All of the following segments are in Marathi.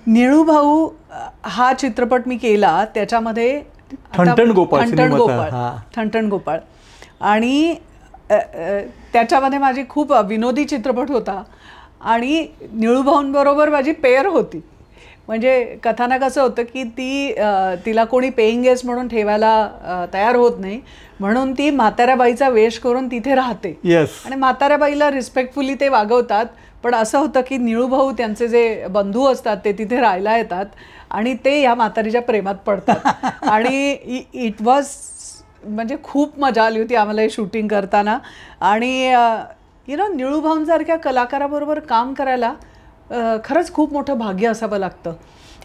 निळू भाऊ हा चित्रपट मी केला, त्याच्यामध्ये ठणठण गोपाळ ठणठण गोपाळ आणि त्याच्यामध्ये माझी खूप विनोदी चित्रपट होता आणि निळू भाऊंबरोबर माझी पेअर होती. म्हणजे कथानक असं होतं की तिला कोणी पेईंग गेस्ट म्हणून ठेवायला तयार होत नाही, म्हणून ती म्हाताऱ्या बाईचा वेश करून तिथे राहते आणि म्हाताऱ्या बाईला रिस्पेक्टफुली ते वागवतात. पण असं होतं की निळू भाऊ त्यांचे जे बंधू असतात ते तिथे राहायला येतात आणि ते या म्हातारीच्या प्रेमात पडतात आणि इट वॉज म्हणजे खूप मजा आली होती आम्हाला हे शूटिंग करताना. आणि निळू भाऊंसारख्या कलाकाराबरोबर काम करायला खरंच खूप मोठं भाग्य असावं लागतं.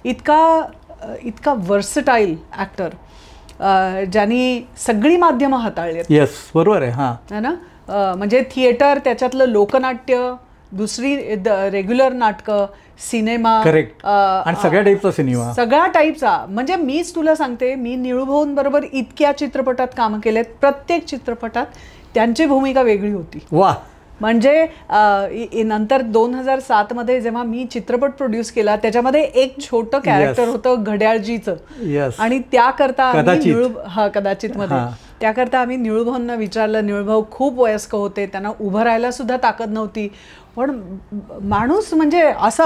इतका वर्सटाईल ॲक्टर, ज्यांनी सगळी माध्यमं हाताळली आहेत. येस, बरोबर आहे. हां ना, म्हणजे थिएटर, त्याच्यातलं लोकनाट्य, दुसरी रेग्युलर नाटकं, सिनेमा, करेक्ट, आणि सगळ्या टाईपचा सिनेमा, सगळ्या टाईपचा. म्हणजे मीच तुला सांगते, मी निळू भाऊंबरोबर इतक्या चित्रपटात कामं केलेत, प्रत्येक चित्रपटात त्यांची भूमिका वेगळी होती. वा. म्हणजे नंतर 2007 मध्ये जेव्हा मी चित्रपट प्रोड्यूस केला, त्याच्यामध्ये एक छोटं कॅरेक्टर होतं घड्याळजीचं, आणि त्याकरता कदाचित मध्ये त्याकरता आम्ही निळू भाऊंना विचारलं. निळू भाऊ खूप वयस्क होते, त्यांना उभं राहायला सुद्धा ताकद नव्हती, पण माणूस म्हणजे असा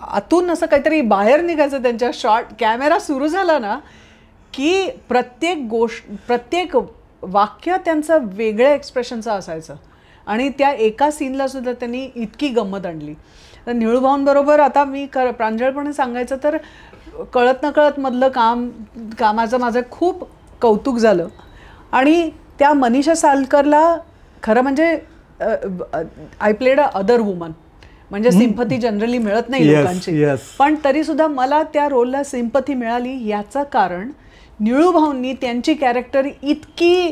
आतून असं काहीतरी बाहेर निघायचं. त्यांच्या शॉट कॅमेरा सुरू झाला ना की प्रत्येक वाक्य त्यांचं वेगळ्या एक्सप्रेशनचं असायचं आणि त्या एका सीनला सुद्धा त्यांनी इतकी गंमत आणली. तर निळू भाऊंबरोबर आता मी प्रांजळपणे सांगायचं तर कळत नकळत मधलं कामाचं माझं खूप कौतुक झालं. आणि त्या मनीषा सालकरला खरं म्हणजे I played a other woman, म्हणजे सिंपथी जनरली मिळत नाही लोकांची, पण तरी सुद्धा मला त्या रोलला सिंपथी मिळाली. याचं कारण निळू भाऊंनी त्यांची कॅरेक्टर इतकी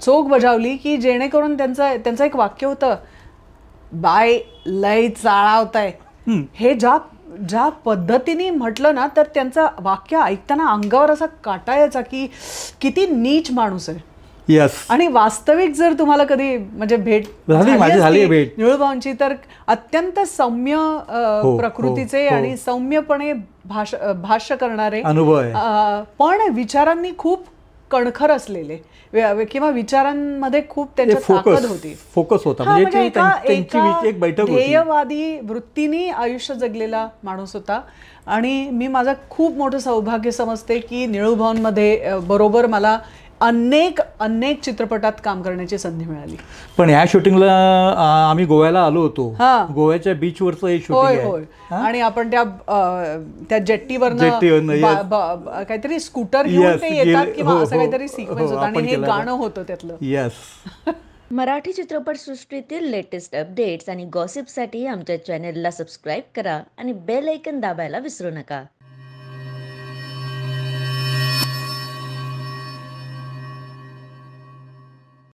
चोख बजावली की जेणेकरून त्यांचं एक वाक्य होतं, बाय लय चाळावताय, हे ज्या पद्धतीने म्हटलं ना तर त्यांचं वाक्य ऐकताना अंगावर असा काटा यायचा की किती नीच माणूस आहे. आणि वास्तविक जर तुम्हाला कधी म्हणजे भेट निळू भाऊंची, तर अत्यंत सौम्य प्रकृतीचे आणि सौम्यपणे भाष्य करणारे, पण विचारांनी खूप कणखर असलेले किंवा विचारांमध्ये खूप त्यांची ताकद होती, फोकस होता. म्हणजे एक बैठक होती, ध्येयवादी वृत्तीने आयुष्य जगलेला माणूस होता. आणि मी माझं खूप मोठं सौभाग्य समजते की निळू भाऊंमध्ये बरोबर मला अनेक चित्रपटात काम करण्याची संधी मिळाली. पण या शूटिंगला आम्ही गोव्याला आलो होतो, गोव्याच्या बीचवरचं हे शूटिंग आहे आणि आपण त्या जेट्टीवरनं काहीतरी स्कूटर घेऊन ते येतात किंवा असं काहीतरी सिक्वेन्स होता आणि हे गाणं होतं त्यातलं. येस. मराठी चित्रपटसृष्टीतील लेटेस्ट अपडेट्स आणि गॉसिपसाठी आमच्या चॅनेलला सबस्क्राईब करा आणि बेल आयकॉन दाबायला विसरू नका.